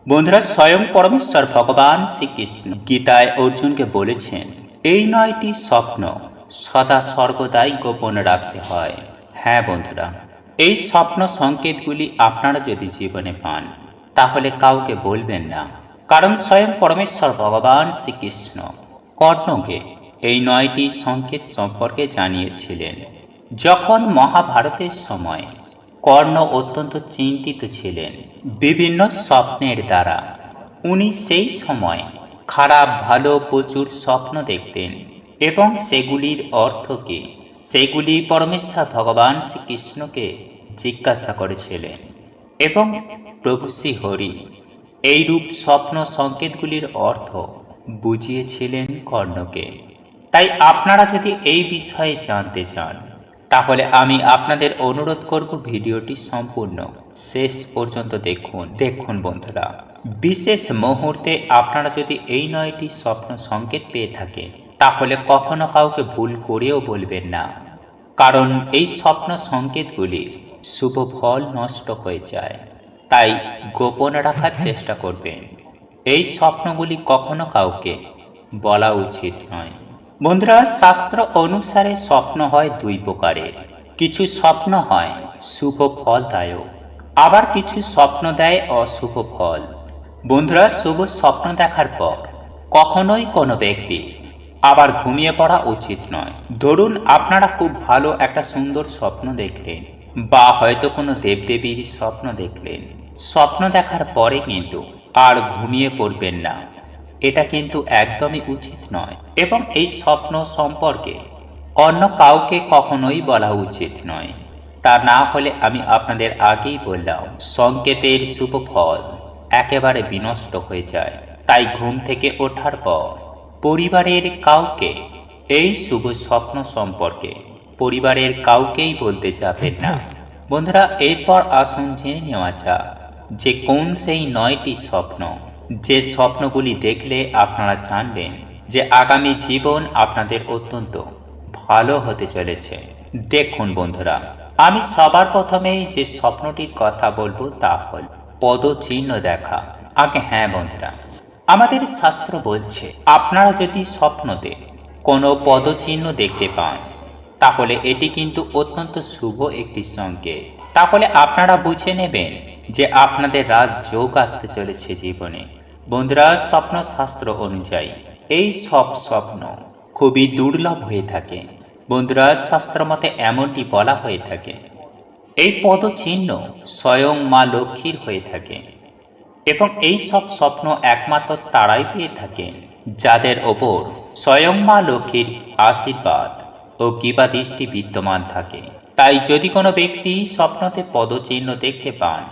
বন্ধুরা, স্বয়ং পরমেশ্বর ভগবান শ্রীকৃষ্ণ গীতায় অর্জুনকে বলেছেন, এই 9টি স্বপ্ন সদা সর্বদাই গোপন রাখতে হয়। হ্যাঁ বন্ধুরা, এই স্বপ্ন সংকেতগুলি আপনারা যদি জীবনে পান তাহলে কাউকে বলবেন না, কারণ স্বয়ং পরমেশ্বর ভগবান শ্রীকৃষ্ণ কর্ণকে এই 9টি সংকেত সম্পর্কে জানিয়েছিলেন। যখন মহাভারতের সময় কর্ণ অত্যন্ত চিন্তিত ছিলেন বিভিন্ন স্বপ্নের দ্বারা, উনি সেই সময় খারাপ ভালো প্রচুর স্বপ্ন দেখতেন এবং সেগুলির অর্থ কি সেগুলি পরমেশ্বর ভগবান শ্রীকৃষ্ণকে জিজ্ঞাসা করেছিলেন এবং প্রভু শ্রী হরি এইরূপ স্বপ্ন সংকেতগুলির অর্থ বুঝিয়েছিলেন কর্ণকে। তাই আপনারা যদি এই বিষয়ে জানতে চান তাহলে আমি আপনাদের অনুরোধ করব ভিডিওটি সম্পূর্ণ শেষ পর্যন্ত দেখুন বন্ধুরা। বিশেষ মুহূর্তে আপনারা যদি এই 9টি স্বপ্ন সংকেত পেয়ে থাকেন তাহলে কখনো কাউকে ভুল করেও বলবেন না, কারণ এই স্বপ্ন সংকেতগুলির শুভ ফল নষ্ট হয়ে যায়। তাই গোপন রাখার চেষ্টা করবেন। এই স্বপ্নগুলি কখনো কাউকে বলা উচিত নয়। বন্ধুরা, শাস্ত্র অনুসারে স্বপ্ন হয় দুই প্রকারের। কিছু স্বপ্ন হয় শুভ ফলদায়ক, আবার কিছু স্বপ্ন দেয় অশুভ ফল। বন্ধুরা, শুভ স্বপ্ন দেখার পর কখনোই কোনো ব্যক্তি আবার ঘুমিয়ে পড়া উচিত নয়। ধরুন আপনারা খুব ভালো একটা সুন্দর স্বপ্ন দেখলেন বা হয়তো কোনো দেবদেবীর স্বপ্ন দেখলেন, স্বপ্ন দেখার পরে কিন্তু আর ঘুমিয়ে পড়বেন না, এটা কিন্তু একদমই উচিত নয়। এবং এই স্বপ্ন সম্পর্কে অন্য কাউকে কখনোই বলা উচিত নয়। তা না হলে আমি আপনাদের আগেই বললাম, সংকেতের শুভ ফল একেবারে বিনষ্ট হয়ে যায়। তাই ঘুম থেকে ওঠার পর পরিবারের কাউকে এই শুভ স্বপ্ন সম্পর্কে পরিবারের কাউকেই বলতে যাবেন না। বন্ধুরা, এরপর আসুন জেনে নেওয়া যাক যে কোন সেই 9টি স্বপ্ন, যে স্বপ্নগুলি দেখলে আপনারা জানবেন যে আগামী জীবন আপনাদের অত্যন্ত ভালো হতে চলেছে। দেখুন বন্ধুরা, আমি সবার প্রথমেই যে স্বপ্নটির কথা বলবো তা হল পদচিহ্ন দেখা। আগে হ্যাঁ বন্ধুরা, আমাদের শাস্ত্র বলছে আপনারা যদি স্বপ্নতে কোনো পদচিহ্ন দেখতে পান তাহলে এটি কিন্তু অত্যন্ত শুভ একটি সংকেত। তাহলে আপনারা বুঝে নেবেন যে আপনাদের রাজযোগ আসতে চলেছে জীবনে। বন্ধুরা, স্বপ্ন শাস্ত্র অনুযায়ী এই সব স্বপ্ন খুবই দুর্লভ হয়ে থাকে। বন্ধুরা, শাস্ত্র মতে এমনটি বলা হয়ে থাকে, এই পদচিহ্ন স্বয়ং মা লক্ষ্মীর হয়ে থাকে এবং এই সব স্বপ্ন একমাত্র তারাই পেয়ে থাকেন যাদের ওপর স্বয়ং মা লক্ষ্মীর আশীর্বাদ ও কৃপা দৃষ্টি বিদ্যমান থাকে। তাই যদি কোনো ব্যক্তি স্বপ্নতে পদচিহ্ন দেখতে পান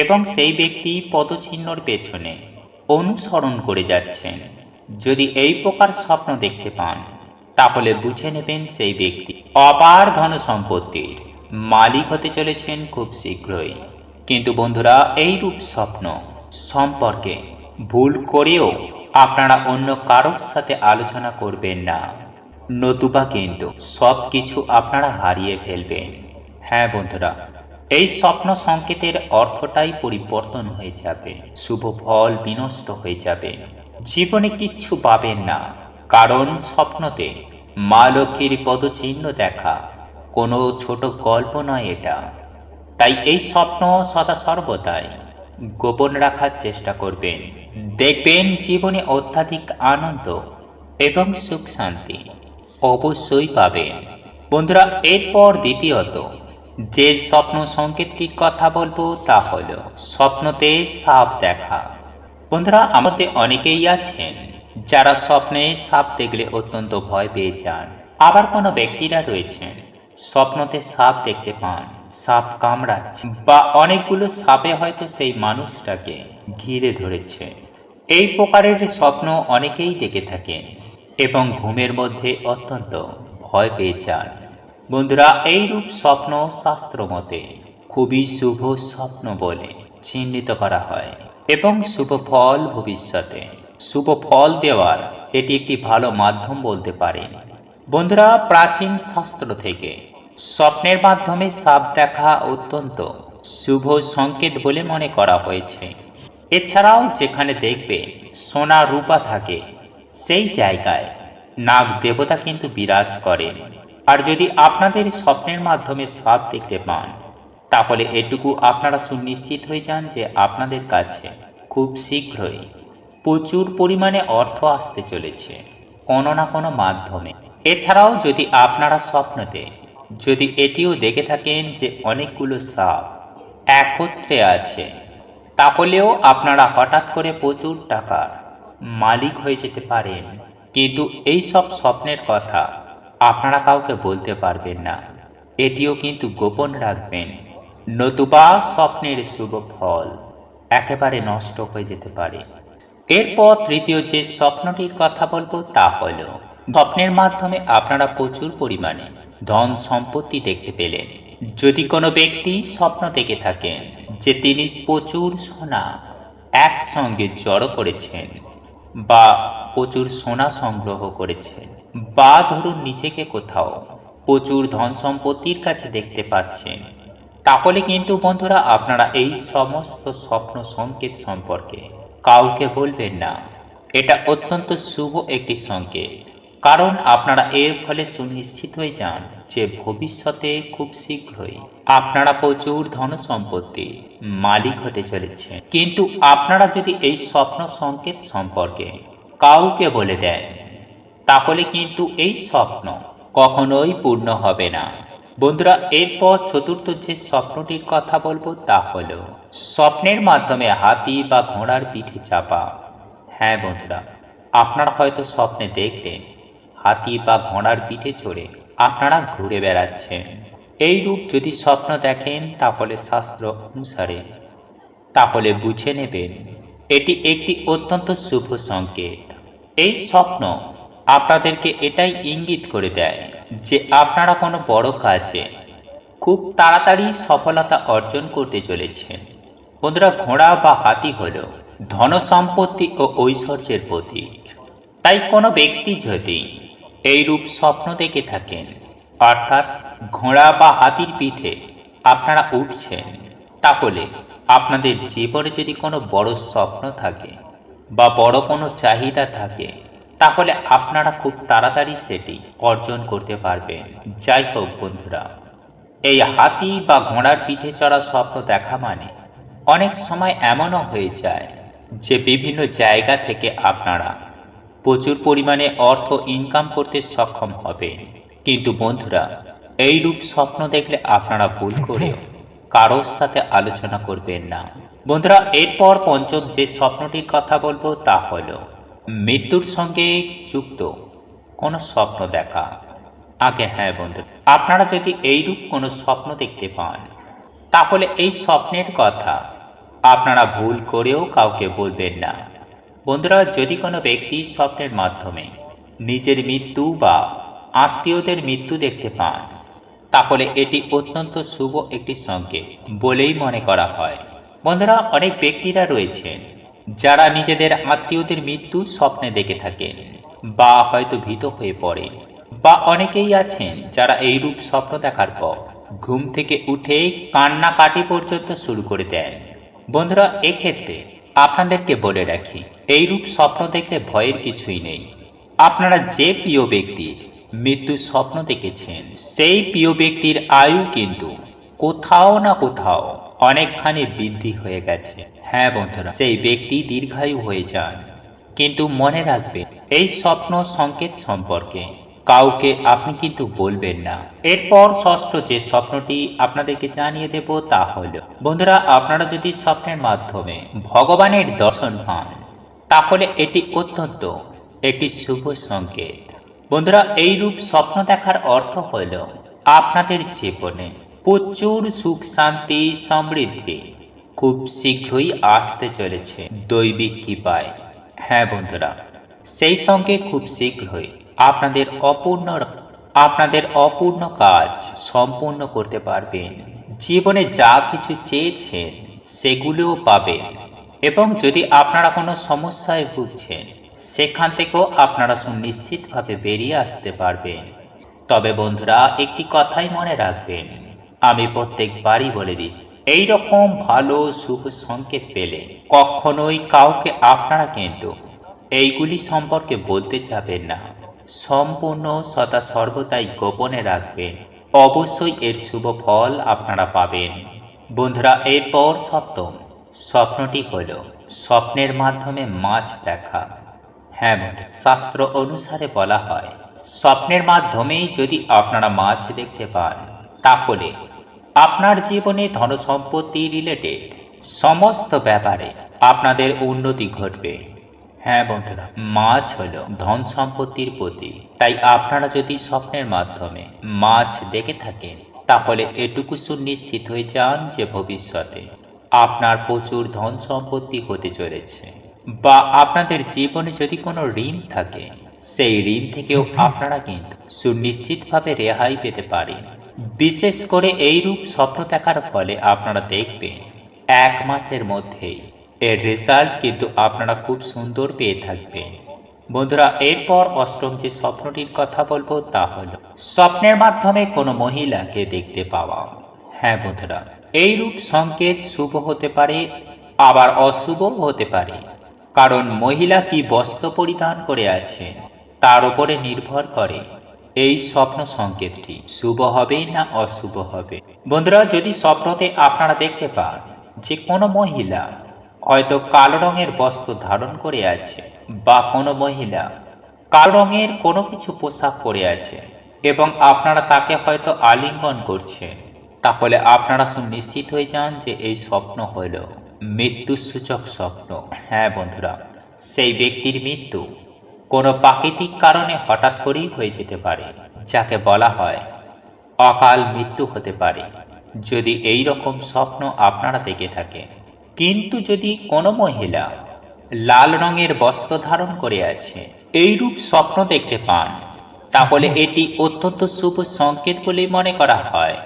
এবং সেই ব্যক্তি পদচিহ্নর পেছনে অনুসরণ করে যাচ্ছেন, যদি এই প্রকার স্বপ্ন দেখতে পান তাহলে বুঝে নেবেন সেই ব্যক্তি অপার ধন সম্পত্তির মালিক হতে চলেছেন খুব শীঘ্রই। কিন্তু বন্ধুরা, এই রূপ স্বপ্ন সম্পর্কে ভুল করেও আপনারা অন্য কারোর সাথে আলোচনা করবেন না, নতুবা কিন্তু সব কিছু আপনারা হারিয়ে ফেলবেন। হ্যাঁ বন্ধুরা, এই স্বপ্ন সংকেতের অর্থটাই পরিবর্তন হয়ে যাবে, শুভ ফল বিনষ্ট হয়ে যাবে, জীবনে কিচ্ছু পাবেন না। কারণ স্বপ্নতে মা লক্ষ্মীর পদচিহ্ন দেখা কোনো ছোট গল্প নয় এটা। তাই এই স্বপ্ন সদা সর্বদাই গোপন রাখার চেষ্টা করবেন। দেখবেন জীবনে অত্যাধিক আনন্দ এবং সুখ শান্তি অবশ্যই পাবেন। বন্ধুরা, এরপর দ্বিতীয়ত যে স্বপ্ন সংকেতটির কথা বলবো তা হল স্বপ্নতে সাপ দেখা। বন্ধুরা, আমাদের অনেকেই আছেন যারা স্বপ্নে সাপ দেখলে অত্যন্ত ভয় পেয়ে যান। আবার কোনো ব্যক্তিরা রয়েছেন স্বপ্নতে সাপ দেখতে পান, সাপ কামড়াচ্ছে বা অনেকগুলো সাপে হয়তো সেই মানুষটাকে ঘিরে ধরেছে। এই প্রকারের স্বপ্ন অনেকেই দেখে থাকেন এবং ঘুমের মধ্যে অত্যন্ত ভয় পেয়ে যান। বন্ধুরা, এইরূপ স্বপ্ন শাস্ত্র মতে খুবই শুভ স্বপ্ন বলে চিহ্নিত করা হয় এবং শুভ ফল ভবিষ্যতে শুভ ফল দেওয়ার এটি একটি ভালো মাধ্যম বলতে পারেন। বন্ধুরা, প্রাচীন শাস্ত্র থেকে স্বপ্নের মাধ্যমে সাপ দেখা অত্যন্ত শুভ সংকেত বলে মনে করা হয়েছে। এছাড়াও যেখানে দেখবেন সোনা রূপা থাকে সেই জায়গায় নাগ দেবতা কিন্তু বিরাজ করেন। আর যদি আপনাদের স্বপ্নের মাধ্যমে সাপ দেখতে পান, তাহলে এটুকু আপনারা সুনিশ্চিত হয়ে যান যে আপনাদের কাছে খুব শীঘ্রই প্রচুর পরিমাণে অর্থ আসতে চলেছে কোনো না কোনো মাধ্যমে। এছাড়াও যদি আপনারা স্বপ্নতে যদি এটিও দেখে থাকেন যে অনেকগুলো সাপ একত্রে আছে, তাহলেও আপনারা হঠাৎ করে প্রচুর টাকার মালিক হয়ে যেতে পারেন। কিন্তু এই সব স্বপ্নের কথা আপনারা কাউকে বলতে পারবেন না, এটিও কিন্তু গোপন রাখবেন, নতুবা স্বপ্নের শুভ ফল একেবারে নষ্ট হয়ে যেতে পারে। এরপর তৃতীয় যে স্বপ্নটির কথা বলবো তা হল, স্বপ্নের মাধ্যমে আপনারা প্রচুর পরিমাণে ধন সম্পত্তি দেখতে পেলেন। যদি কোনো ব্যক্তি স্বপ্ন দেখে থাকেন যে তিনি প্রচুর সোনা একসঙ্গে জড়ো করেছেন, বা প্রচুর সোনা সংগ্রহ করেছেন, বা ধরুন নিজেকে কোথাও প্রচুর ধন সম্পত্তির কাছে দেখতে পাচ্ছেন, তাহলে কিন্তু বন্ধুরা আপনারা এই সমস্ত স্বপ্ন সংকেত সম্পর্কে কাউকে বলবেন না। এটা অত্যন্ত শুভ একটি সংকেত, কারণ আপনারা এর ফলে সুনিশ্চিত হয়ে যান যে ভবিষ্যতে খুব শীঘ্রই আপনারা প্রচুর ধন সম্পত্তির মালিক হতে চলেছেন। কিন্তু আপনারা যদি এই স্বপ্ন সংকেত সম্পর্কে কাউকে বলে দেন, তাহলে কিন্তু এই স্বপ্ন কখনোই পূর্ণ হবে না। বন্ধুরা, এরপর চতুর্থ যে স্বপ্নটির কথা বলবো তা হলো স্বপ্নের মাধ্যমে হাতি বা ঘোড়ার পিঠে চাপা। হ্যাঁ বন্ধুরা, আপনারা হয়তো স্বপ্নে দেখলেন হাতি বা ঘোড়ার পিঠে চড়ে আপনারা ঘুরে বেড়াচ্ছেন। এই রূপ যদি স্বপ্ন দেখেন তাহলে শাস্ত্র অনুসারে তাহলে বুঝে নেবেন এটি একটি অত্যন্ত শুভ সংকেত। এই স্বপ্ন আপনাদেরকে এটাই ইঙ্গিত করে দেয় যে আপনারা কোনো বড় কাজে খুব তাড়াতাড়ি সফলতা অর্জন করতে চলেছেন। বন্ধুরা, ঘোড়া বা হাতি হল ধন সম্পত্তি ও ঐশ্বর্যের প্রতীক। তাই কোনো ব্যক্তি যদি এই রূপ স্বপ্ন দেখে থাকেন, অর্থাৎ ঘোড়া বা হাতির পিঠে আপনারা উঠছেন, তাহলে আপনাদের জীবনে যদি কোনো বড় স্বপ্ন থাকে বা বড় কোনো চাহিদা থাকে, তাহলে আপনারা খুব তাড়াতাড়ি সেটি অর্জন করতে পারবেন। যাই হোক বন্ধুরা, এই হাতি বা ঘোড়ার পিঠে চড়া স্বপ্ন দেখা মানে অনেক সময় এমনও হয়ে যায় যে বিভিন্ন জায়গা থেকে আপনারা প্রচুর পরিমাণে অর্থ ইনকাম করতে সক্ষম হবেন। কিন্তু বন্ধুরা, এই রূপ স্বপ্ন দেখলে আপনারা ভুল করেও কারোর সাথে আলোচনা করবেন না। বন্ধুরা, এরপর পঞ্চম যে স্বপ্নটির কথা বলবো তা হলো মৃত্যুর সঙ্গে যুক্ত কোনো স্বপ্ন দেখা। আগে হ্যাঁ বন্ধু, আপনারা যদি এইরূপ কোনো স্বপ্ন দেখতে পান, তাহলে এই স্বপ্নের কথা আপনারা ভুল করেও কাউকে বলবেন না। বন্ধুরা, যদি কোনো ব্যক্তি স্বপ্নের মাধ্যমে নিজের মৃত্যু বা আত্মীয়দের মৃত্যু দেখতে পান, তাহলে এটি অত্যন্ত শুভ একটি সংকেত বলেই মনে করা হয়। বন্ধুরা, অনেক ব্যক্তিরা রয়েছেন যারা নিজেদের আত্মীয়দের মৃত্যু স্বপ্নে দেখে থাকেন বা হয়তো ভীত হয়ে পড়েন, বা অনেকেই আছেন যারা এইরূপ স্বপ্ন দেখার পর ঘুম থেকে উঠে কান্নাকাটি পর্যন্ত শুরু করে দেন। বন্ধুরা, এক্ষেত্রে আপনাদেরকে বলে রাখি, এইরূপ স্বপ্ন দেখলে ভয়ের কিছুই নেই। আপনারা যে প্রিয় ব্যক্তির মৃত্যুর স্বপ্ন দেখেছেন, সেই প্রিয় ব্যক্তির আয়ু কিন্তু কোথাও না কোথাও অনেকখানি বৃদ্ধি হয়ে গেছে। হ্যাঁ বন্ধুরা, সেই ব্যক্তি দীর্ঘায়ু হয়ে যান। কিন্তু মনে রাখবেন, এই স্বপ্ন সংকেত সম্পর্কে কাউকে আপনি কিন্তু বলবেন না। এরপর ষষ্ঠ যে স্বপ্নটি আপনাদেরকে জানিয়ে দেব তা হল, বন্ধুরা, আপনারা যদি স্বপ্নের মাধ্যমে ভগবানের দর্শন পান, তাহলে এটি অত্যন্ত একটি শুভ সংকেত। বন্ধুরা, এই রূপ স্বপ্ন দেখার অর্থ হল আপনাদের জীবনে প্রচুর সুখ শান্তি সমৃদ্ধি খুব শীঘ্রই আসতে চলেছে দৈবিক কৃপায়। হ্যাঁ বন্ধুরা, সেই সঙ্গে খুব শীঘ্রই আপনাদের অপূর্ণ কাজ সম্পূর্ণ করতে পারবেন। জীবনে যা কিছু চেয়েছেন সেগুলোও পাবেন, এবং যদি আপনারা কোনো সমস্যায় ভুগছেন, সেখান থেকেও আপনারা সুনিশ্চিতভাবে বেরিয়ে আসতে পারবেন। তবে বন্ধুরা, একটি কথাই মনে রাখবেন, আমি প্রত্যেকবারই বলে দিই, এই রকম ভালো শুভ সংকেত পেলে কখনোই কাউকে আপনারা কিন্তু এইগুলি সম্পর্কে বলতে যাবেন না। সম্পূর্ণ সদা সর্বদাই গোপনে রাখবেন। অবশ্যই এর শুভ ফল আপনারা পাবেন। বন্ধুরা, এরপর সপ্তম স্বপ্নটি হল স্বপ্নের মাধ্যমে মাছ দেখা। হ্যাঁ বন্ধু, শাস্ত্র অনুসারে বলা হয় স্বপ্নের মাধ্যমেই যদি আপনারা মাছ দেখতে পান তাহলে আপনার জীবনে ধনসম্পত্তি রিলেটেড সমস্ত ব্যাপারে আপনাদের উন্নতি ঘটবে। হ্যাঁ বন্ধুরা, মাছ হলো ধন সম্পত্তির প্রতীক। তাই আপনারা যদি স্বপ্নের মাধ্যমে মাছ দেখে থাকেন তাহলে এটুকু সুনিশ্চিত হয়ে যান যে ভবিষ্যতে আপনার প্রচুর ধন সম্পত্তি হতে চলেছে। বা আপনাদের জীবনে যদি কোনো ঋণ থাকে সেই ঋণ থেকেও আপনারা কিন্তু সুনিশ্চিতভাবে রেহাই পেতে পারেন। বিশেষ করে এই রূপ স্বপ্ন দেখার ফলে আপনারা দেখবেন 1 মাসের মধ্যেই এর রেজাল্ট কিন্তু আপনারা খুব সুন্দর পেয়ে থাকবেন। বন্ধুরা, এরপর অষ্টম যে স্বপ্নটির কথা বলবো তা হল স্বপ্নের মাধ্যমে কোনো মহিলাকে দেখতে পাওয়া। হ্যাঁ বন্ধুরা, এই রূপ সংকেত শুভ হতে পারে আবার অশুভ হতে পারে, কারণ মহিলা কি বস্ত্র পরিধান করে আছেন তার উপরে নির্ভর করে এই স্বপ্ন সংকেতটি শুভ হবে না অশুভ হবে। বন্ধুরা, যদি স্বপ্নতে আপনারা দেখতে পান যে কোনো মহিলা হয়তো কালো রঙের বস্ত্র ধারণ করে আছে বা কোনো মহিলা কালো রঙের কোনো কিছু পোশাক পরে আছে এবং আপনারা তাকে হয়তো আলিঙ্গন করছেন, তাহলে আপনারা সুনিশ্চিত হয়ে যান যে এই স্বপ্ন হল মৃত্যুসূচক স্বপ্ন। হ্যাঁ বন্ধুরা, সেই ব্যক্তির মৃত্যু কোনো প্রাকৃতিক কারণে হঠাৎ করেই হয়ে যেতে পারে, যাকে বলা হয় অকাল মৃত্যু হতে পারে যদি এই রকম স্বপ্ন আপনারা দেখে থাকেন। কিন্তু যদি কোনো মহিলা লাল রঙের বস্ত্র ধারণ করে আছে এইরূপ স্বপ্ন দেখতে পান তাহলে এটি অত্যন্ত শুভ সংকেত বলে মনে করা হয়।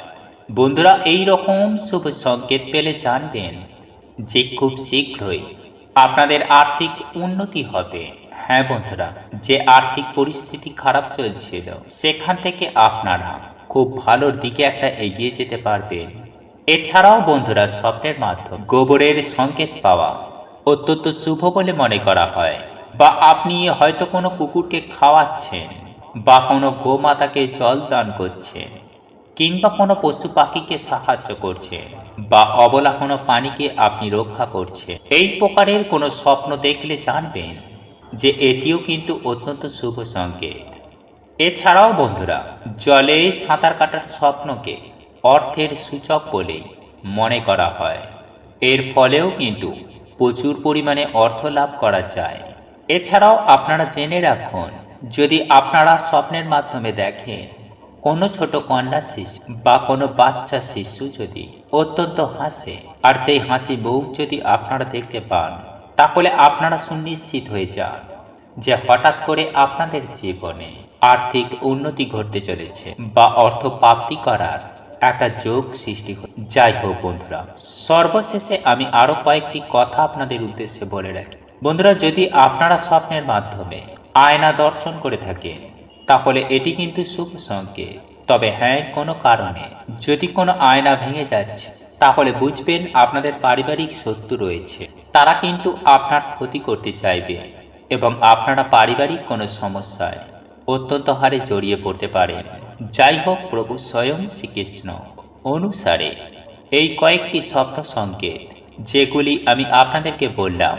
বন্ধুরা, এই রকম শুভ সংকেত পেলে জানবেন যে খুব শীঘ্রই আপনাদের আর্থিক উন্নতি হবে। হ্যাঁ বন্ধুরা, যে আর্থিক পরিস্থিতি খারাপ চলছিল সেখান থেকে আপনারা খুব ভালোর দিকে একটা এগিয়ে যেতে পারবেন। এছাড়াও বন্ধুরা, স্বপ্নের মাধ্যমে গোবরের সংকেত পাওয়া অত্যন্ত শুভ বলে মনে করা হয়। বা আপনি হয়তো কোনো কুকুরকে খাওয়াচ্ছেন বা কোনো গোমাতাকে জল দান করছেন কিংবা কোনো পশু পাখিকে সাহায্য করছেন বা অবলা কোনো প্রাণীকে আপনি রক্ষা করছেন, এই প্রকারের কোনো স্বপ্ন দেখলে জানবেন যে এটিও কিন্তু অত্যন্ত শুভ সংকেত। এছাড়াও বন্ধুরা, জলে সাঁতার কাটার স্বপ্নকে অর্থের সূচক বলেই মনে করা হয়। এর ফলেও কিন্তু প্রচুর পরিমাণে অর্থ লাভ করা যায়। এছাড়াও আপনারা জেনে রাখুন, যদি আপনারা স্বপ্নের মাধ্যমে দেখেন কোনো ছোট কন্যা শিশু বা কোনো বাচ্চা শিশু যদি অত্যন্ত হাসে আর সেই হাসি মুখ যদি আপনারা দেখতে পান তাহলে আপনারা সুনিশ্চিত হয়ে যান যে হঠাৎ করে আপনাদের জীবনে আর্থিক উন্নতি ঘটতে চলেছে বা অর্থ প্রাপ্তি করার একটা যোগ সৃষ্টি হয়। যাই হোক বন্ধুরা, সর্বশেষে আমি আরো কয়েকটি কথা আপনাদের উদ্দেশ্যে বলে রাখি। বন্ধুরা, যদি আপনারা স্বপ্নের মাধ্যমে আয়না দর্শন করে থাকেন তাহলে এটি কিন্তু শুভ সংকেত। তবে হ্যাঁ, কোনো কারণে যদি কোনো আয়না ভেঙে যাচ্ছে তাহলে বুঝবেন আপনাদের পারিবারিক শত্রু রয়েছে, তারা কিন্তু আপনার ক্ষতি করতে চাইবে এবং আপনারা পারিবারিক কোনো সমস্যায় অত্যন্ত হারে জড়িয়ে পড়তে পারেন। যাই হোক, প্রভু স্বয়ং শ্রীকৃষ্ণ অনুসারে এই কয়েকটি স্বপ্ন সংকেত যেগুলি আমি আপনাদেরকে বললাম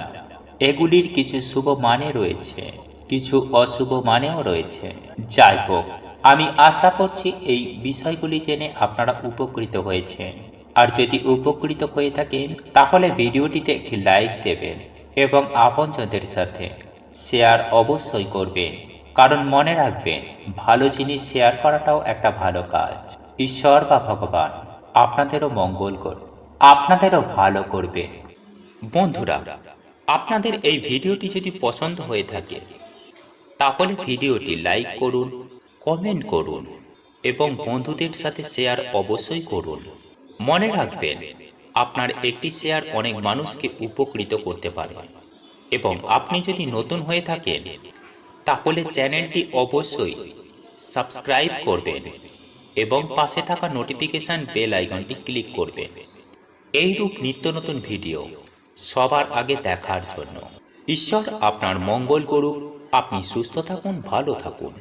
এগুলির কিছু শুভ মানে রয়েছে, কিছু অশুভ মানেও রয়েছে। যাই হোক, আমি আশা করছি এই বিষয়গুলি জেনে আপনারা উপকৃত হয়েছেন। আর যদি উপকৃত হয়ে থাকেন তাহলে ভিডিওটিতে একটি লাইক দেবেন এবং আপনজনদের সাথে শেয়ার অবশ্যই করবেন, কারণ মনে রাখবেন ভালো জিনিস শেয়ার করাটাও একটা ভালো কাজ। ঈশ্বর বা ভগবান আপনাদেরও মঙ্গল করবে, আপনাদেরও ভালো করবে। বন্ধুরা, আপনাদের এই ভিডিওটি যদি পছন্দ হয়ে থাকে তাহলে ভিডিওটি লাইক করুন, কমেন্ট করুন এবং বন্ধুদের সাথে শেয়ার অবশ্যই করুন। মনে রাখবেন আপনার একটি শেয়ার অনেক মানুষকে উপকৃত করতে পারে। এবং আপনি যদি নতুন হয়ে থাকেন তাহলে চ্যানেলটি অবশ্যই সাবস্ক্রাইব করবেন এবং পাশে থাকা নোটিফিকেশন বেল আইকনটি ক্লিক করবেন, এইরূপ নিত্য নতুন ভিডিও সবার আগে দেখার জন্য ঈশ্বর আপনার মঙ্গল করুক। আপনি সুস্থ থাকুন, ভালো থাকুন।